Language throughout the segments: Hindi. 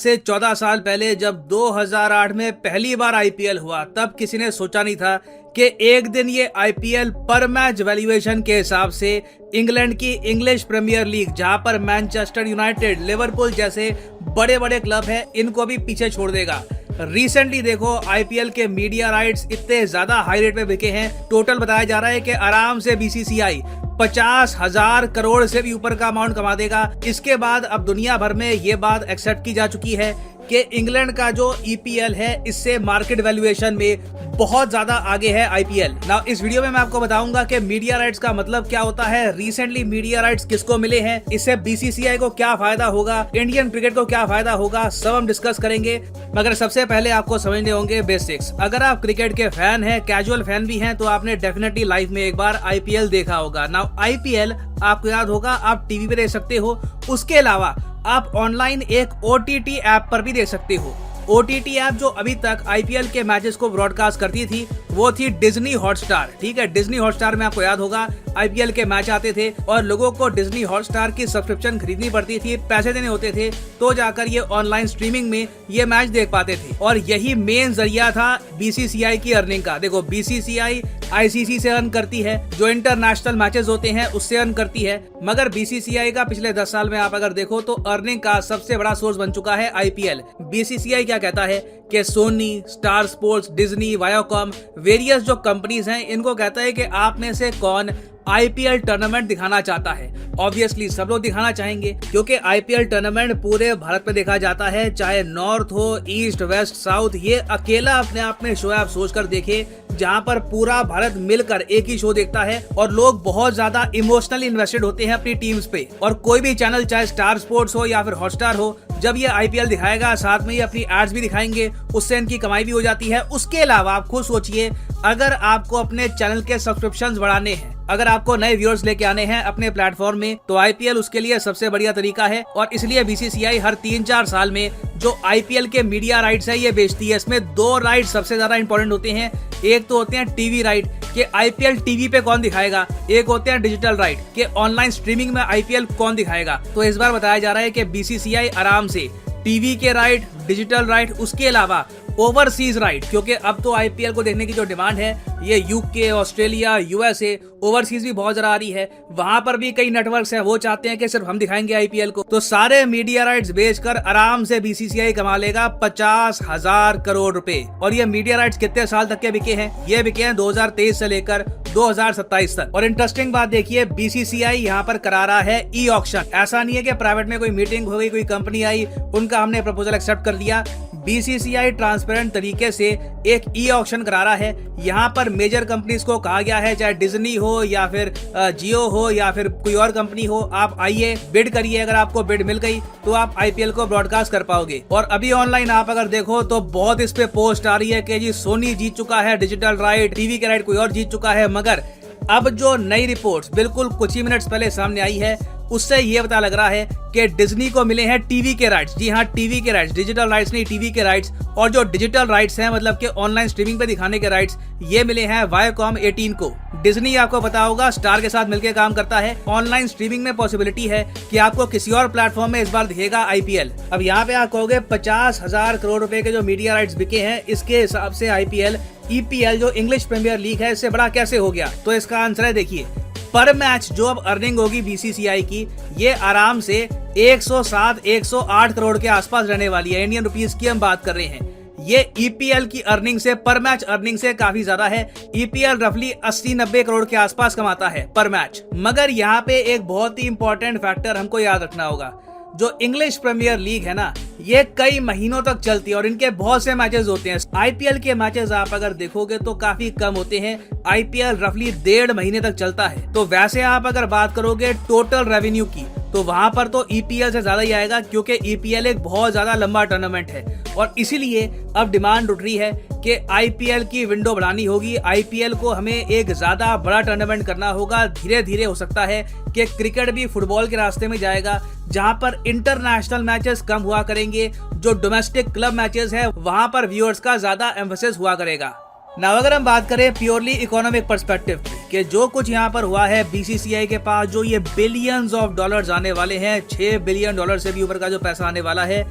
से 14 साल पहले जब 2008 में पहली बार आईपीएल हुआ, तब किसी ने सोचा नहीं था कि एक दिन ये आईपीएल पर मैच वैल्यूएशन के हिसाब से इंग्लैंड की इंग्लिश प्रीमियर लीग, जहां पर मैनचेस्टर यूनाइटेड, लिवरपूल जैसे बड़े बड़े क्लब हैं, इनको भी पीछे छोड़ देगा। रिसेंटली देखो आईपीएल के मीडिया राइट्स इतने ज्यादा हाई रेट पे बिके हैं, टोटल बताया जा रहा है कि आराम से बीसीसीआई 50,000 करोड़ से भी ऊपर का अमाउंट कमा देगा। इसके बाद अब दुनिया भर में ये बात एक्सेप्ट की जा चुकी है कि इंग्लैंड का जो ईपीएल है इससे मार्केट वैल्यूएशन में बहुत ज्यादा आगे है आईपीएल। नाउ इस वीडियो में मैं आपको बताऊंगा कि मीडिया राइट्स का मतलब क्या होता है, रिसेंटली मीडिया राइट्स किसको मिले हैं, इससे बीसीसीआई को क्या फायदा होगा, इंडियन क्रिकेट को क्या फायदा होगा, सब हम डिस्कस करेंगे। मगर सबसे पहले आपको समझने होंगे बेसिक्स। अगर आप क्रिकेट के फैन हैं, कैजुअल फैन भी हैं, तो आपने डेफिनेटली लाइफ में एक बार आईपीएल देखा होगा। नाउ आईपीएल आपको याद होगा आप टीवी पे देख सकते हो, उसके अलावा आप ऑनलाइन एक ओटीटी ऐप पर भी देख सकते हो। ओटीटी ऐप जो अभी तक आईपीएल के मैचेस को ब्रॉडकास्ट करती थी वो थी डिज्नी हॉटस्टार। ठीक है, डिज्नी हॉटस्टार में आपको याद होगा आईपीएल के मैच आते थे और लोगों को डिज्नी हॉटस्टार की सब्सक्रिप्शन खरीदनी पड़ती थी, पैसे देने होते थे, तो जाकर ये ऑनलाइन स्ट्रीमिंग में ये मैच देख पाते थे। और यही मेन जरिया था बीसीसीआई की अर्निंग का। देखो बीसीसीआई आईसीसी से अर्न करती है, जो इंटरनेशनल मैचेस होते हैं उससे अर्न करती है, मगर बीसीसीआई का पिछले 10 साल में आप अगर देखो तो अर्निंग का सबसे बड़ा सोर्स बन चुका है आईपीएल। बीसीसीआई क्या कहता है कि Sony, Star Sports, Disney, Viacom, various जो कंपनीज हैं, इनको कहता है कि आप में से कौन आईपीएल टूर्नामेंट दिखाना चाहता है। ऑब्वियसली सब लोग दिखाना चाहेंगे क्योंकि आईपीएल टूर्नामेंट पूरे भारत में देखा जाता है, चाहे नॉर्थ हो, ईस्ट, वेस्ट, साउथ। ये अकेला अपने आप में शो है, आप सोच कर देखे, जहां पर पूरा भारत मिलकर एक ही शो देखता है और लोग बहुत ज्यादा इमोशनली इन्वेस्टेड होते हैं अपनी टीम्स पे। और कोई भी चैनल, चाहे स्टार स्पोर्ट्स हो या फिर हॉटस्टार हो, जब ये आईपीएल दिखाएगा साथ में ये अपनी एड्स भी दिखाएंगे, उससे इनकी कमाई भी हो जाती है। उसके अलावा आप खुद सोचिए, अगर आपको अपने चैनल के सब्सक्रिप्शंस बढ़ाने हैं, अगर आपको नए व्यूअर्स लेके आने हैं अपने प्लेटफॉर्म में, तो आईपीएल उसके लिए सबसे बढ़िया तरीका है। और इसलिए बीसीसीआई हर 3-4 साल में जो आईपीएल के मीडिया राइट्स है ये बेचती है। इसमें 2 राइट्स सबसे ज्यादा इंपॉर्टेंट होते हैं। एक तो होते हैं टीवी राइट कि आईपीएल टीवी पे कौन दिखाएगा, एक होते हैं डिजिटल राइट कि ऑनलाइन स्ट्रीमिंग में आईपीएल कौन दिखाएगा। तो इस बार बताया जा रहा है कि बीसीसीआई आराम से टीवी के राइट, डिजिटल राइट, उसके अलावा ओवरसीज राइट, क्योंकि अब तो आईपीएल को देखने की जो डिमांड है ये यूके, ऑस्ट्रेलिया, यूएसए, ओवरसीज भी बहुत ज्यादा आ रही है। वहां पर भी कई नेटवर्क्स हैं, वो चाहते हैं कि सिर्फ हम दिखाएंगे आईपीएल को। तो सारे मीडिया राइट्स बेचकर आराम से बीसीसीआई कमा लेगा 50,000 करोड़ रुपए। और ये मीडिया राइट्स कितने साल तक के बिके हैं? ये बिके हैं 2023 से लेकर 2027 तक। और इंटरेस्टिंग बात देखिए, बीसीसीआई यहाँ पर करा रहा है ई ऑक्शन। ऐसा नहीं है कि प्राइवेट में कोई मीटिंग हो गई, कोई कंपनी आई, उनका हमने प्रपोजल एक्सेप्ट कर लिया। बीसीसीआई ट्रांसपेरेंट तरीके से एक ई ऑक्शन करा रहा है। यहाँ पर मेजर कंपनीज को कहा गया है, चाहे डिज्नी हो या फिर जियो हो या फिर कोई और कंपनी हो, आप आइए, बिड करिए। अगर आपको बिड मिल गई तो आप आईपीएल को ब्रॉडकास्ट कर पाओगे। और अभी ऑनलाइन आप अगर देखो तो बहुत इस पे पोस्ट आ रही है कि जी सोनी जीत चुका है डिजिटल राइट, टीवी के राइट कोई और जीत चुका है। मगर अब जो नई रिपोर्ट्स बिल्कुल कुछ ही मिनट्स पहले सामने आई है, उससे ये पता लग रहा है कि डिज्नी को मिले हैं टीवी के राइट्स। जी हाँ, टीवी के राइट्स, डिजिटल राइट्स नहीं, टीवी के राइट्स। और जो डिजिटल राइट्स हैं, मतलब कि ऑनलाइन स्ट्रीमिंग पे दिखाने के राइट्स, ये मिले हैं वायोकॉम 18 को। डिज्नी आपको पता होगा स्टार के साथ मिलकर काम करता है। ऑनलाइन स्ट्रीमिंग में पॉसिबिलिटी है कि आपको किसी और प्लेटफॉर्म में इस बार दिखेगा आईपीएल। अब यहाँ पे आप कहोगे 50,000 करोड़ रुपए के जो मीडिया राइट्स बिके हैं, इसके हिसाब से आईपीएल, ईपीएल जो इंग्लिश प्रीमियर लीग है, इससे बड़ा कैसे हो गया? तो इसका आंसर है, देखिए, पर मैच जो अब अर्निंग होगी बीसीसीआई की, ये आराम से 107-108 करोड़ के आसपास रहने वाली है। इंडियन रुपीस की हम बात कर रहे हैं। ये ईपीएल की अर्निंग से, पर मैच अर्निंग से काफी ज्यादा है। ईपीएल रफली 80-90 करोड़ के आसपास कमाता है पर मैच। मगर यहाँ पे एक बहुत ही इंपॉर्टेंट फैक्टर हमको याद रखना होगा। जो इंग्लिश प्रीमियर लीग है ना, ये कई महीनों तक चलती है और इनके बहुत से मैचेस होते हैं। आईपीएल के मैचेस आप अगर देखोगे तो काफी कम होते हैं। आईपीएल रफली 1.5 महीने तक चलता है। तो वैसे आप अगर बात करोगे टोटल रेवेन्यू की, तो वहां पर तो ईपीएल से ज्यादा ही आएगा, क्योंकि ईपीएल एक बहुत ज्यादा लंबा टूर्नामेंट है। और इसीलिए अब डिमांड उठ रही है कि आईपीएल की विंडो बढ़ानी होगी। आईपीएल को हमें एक ज्यादा बड़ा टूर्नामेंट करना होगा। धीरे धीरे हो सकता है कि क्रिकेट भी फुटबॉल के रास्ते में जाएगा, जहां पर इंटरनेशनल मैचेस कम हुआ करेंगे। जो डोमेस्टिक क्लब मैचेस है वहां पर व्यूअर्स का ज्यादा एम्फेसिस हुआ करेगा। नाउ अगर हम बात करें प्योरली इकोनॉमिक पर्सपेक्टिव कि जो कुछ यहाँ पर हुआ है, बीसीसीआई के पास जो ये बिलियंस ऑफ डॉलर्स आने वाले हैं, $6 बिलियन से भी ऊपर का जो पैसा आने वाला है,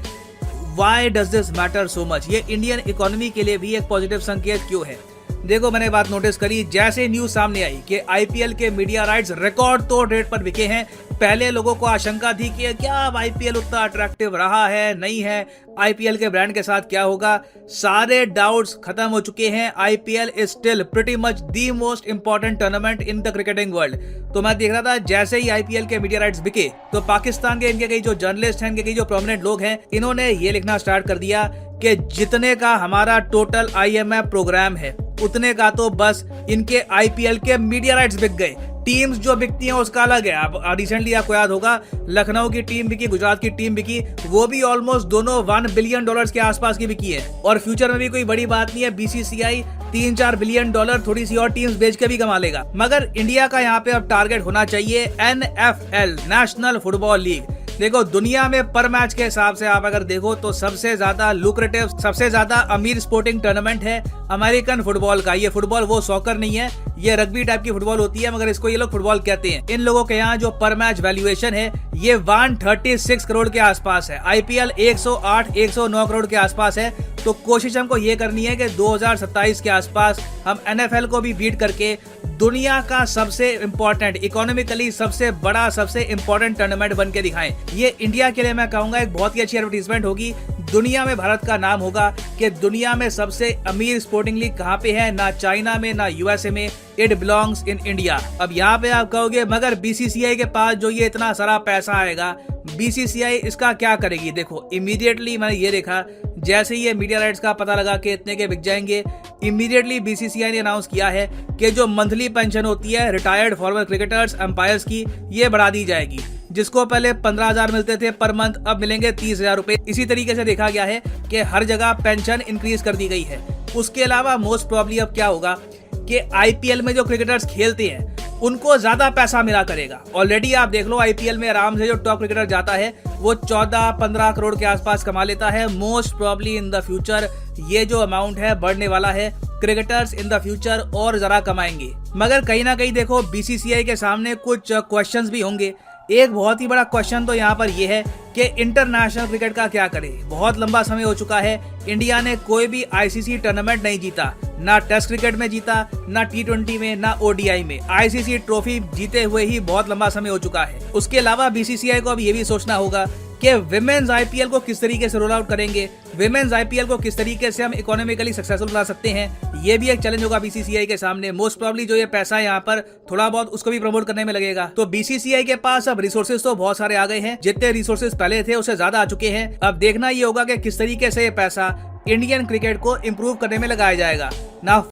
why does this matter so much? ये इंडियन इकोनॉमी के लिए भी एक पॉजिटिव संकेत क्यों है? देखो, मैंने बात नोटिस करी जैसे न्यूज सामने आई कि आईपीएल के मीडिया राइट्स रिकॉर्ड तोड़ रेट पर बिके हैं। पहले लोगों को आशंका थी कि क्या अब आईपीएल उतना अट्रैक्टिव रहा है, नहीं है, आईपीएल के ब्रांड के साथ क्या होगा। सारे डाउट्स खत्म हो चुके हैं। IPL is still pretty much the most important tournament in the cricketing world. तो मैं देख रहा था जैसे ही आईपीएल के मीडिया राइट्स बिके तो पाकिस्तान के इनके कई जो जर्नलिस्ट हैं, इनके कई जो प्रोमिनेंट लोग हैं, इन्होंने ये लिखना स्टार्ट कर दिया कि जितने का हमारा टोटल आईएमएफ प्रोग्राम है उतने का तो बस इनके आईपीएल के मीडिया राइट्स बिक गए। टीम्स जो बिकती हैं उसका अलग है। अब रिसेंटली आपको याद होगा लखनऊ की टीम बिकी, गुजरात की टीम बिकी, वो भी ऑलमोस्ट दोनों $1 बिलियन के आसपास की बिकी है। और फ्यूचर में भी कोई बड़ी बात नहीं है, बीसीसीआई $3-4 बिलियन थोड़ी सी और टीम्स बेच के भी कमा लेगा। मगर इंडिया का यहाँ पे अब टारगेट होना चाहिए NFL, नेशनल फुटबॉल लीग। देखो, दुनिया में पर मैच के हिसाब से आप अगर देखो तो सबसे ज्यादा लुक्रेटिव, सबसे ज्यादा अमीर स्पोर्टिंग टूर्नामेंट है अमेरिकन फुटबॉल का। ये फुटबॉल वो सॉकर नहीं है, ये रग्बी टाइप की फुटबॉल होती है, मगर इसको ये लोग फुटबॉल कहते हैं। इन लोगों के यहाँ जो पर मैच वैल्यूएशन है ये 136 करोड़ के आसपास है। आईपीएल 108-109 करोड़ के आसपास है। तो कोशिश हमको ये करनी है कि 2027 के आसपास हम एनएफएल को भी बीट करके दुनिया का सबसे इंपॉर्टेंट, इकोनॉमिकली सबसे बड़ा, सबसे इंपॉर्टेंट टूर्नामेंट बन के दिखाएं। ये इंडिया के लिए मैं कहूंगा एक बहुत ही अच्छी एडवर्टीजमेंट होगी। दुनिया में भारत का नाम होगा कि दुनिया में सबसे अमीर स्पोर्टिंग लीग कहाँ पे है, ना चाइना में ना यूएसए में, इट बिलोंग्स इन इंडिया। अब यहाँ पे आप कहोगे मगर बीसीसीआई के पास जो ये इतना सारा पैसा आएगा, बीसीसीआई इसका क्या करेगी? देखो, इमीडिएटली मैंने ये देखा जैसे ही ये मीडिया राइट्स का पता लगा कि इतने के बिक जाएंगे, इमीडिएटली बीसीसीआई ने अनाउंस किया है कि जो मंथली पेंशन होती है रिटायर्ड फॉर्मर क्रिकेटर्स, अंपायर्स की, ये बढ़ा दी जाएगी। जिसको पहले 15,000 मिलते थे पर मंथ, अब मिलेंगे 30,000 रुपए। इसी तरीके से देखा गया है कि हर जगह पेंशन इंक्रीज कर दी गई है। उसके अलावा मोस्ट प्रॉब्ली अब क्या होगा कि आईपीएल में जो क्रिकेटर्स खेलते हैं उनको ज्यादा पैसा मिला करेगा। ऑलरेडी आप देख लो आईपीएल में आराम से जो टॉप क्रिकेटर जाता है वो 14-15 करोड़ के आसपास कमा लेता है। Most probably in the future ये जो अमाउंट है बढ़ने वाला है। क्रिकेटर्स इन द फ्यूचर और जरा कमाएंगे। मगर कहीं ना कहीं देखो बीसीसीआई के सामने कुछ क्वेश्चंस भी होंगे। एक बहुत ही बड़ा क्वेश्चन तो यहाँ पर यह है कि इंटरनेशनल क्रिकेट का क्या करे। बहुत लंबा समय हो चुका है, इंडिया ने कोई भी आईसीसी टूर्नामेंट नहीं जीता, ना टेस्ट क्रिकेट में जीता, ना T20 में, ना ओडीआई में। आईसीसी ट्रॉफी जीते हुए ही बहुत लंबा समय हो चुका है। उसके अलावा बीसीसीआई को अब ये भी सोचना होगा कि विमेन्स आईपीएल को किस तरीके से रोल आउट करेंगे, विमेन्स आईपीएल को किस तरीके से हम इकोनॉमिकली सक्सेसफुल बना सकते हैं। ये भी एक चैलेंज होगा बीसीसीआई के सामने। मोस्ट प्रॉब्ली जो ये पैसा है यहाँ पर थोड़ा बहुत उसको भी प्रमोट करने में लगेगा। तो बीसीसीआई के पास अब रिसोर्सेज तो बहुत सारे आ गए हैं, जितने रिसोर्सेज पहले थे उससे ज्यादा आ चुके हैं। अब देखना ये होगा कि किस तरीके से ये पैसा इंडियन क्रिकेट को इम्प्रूव करने में लगाया जाएगा। ना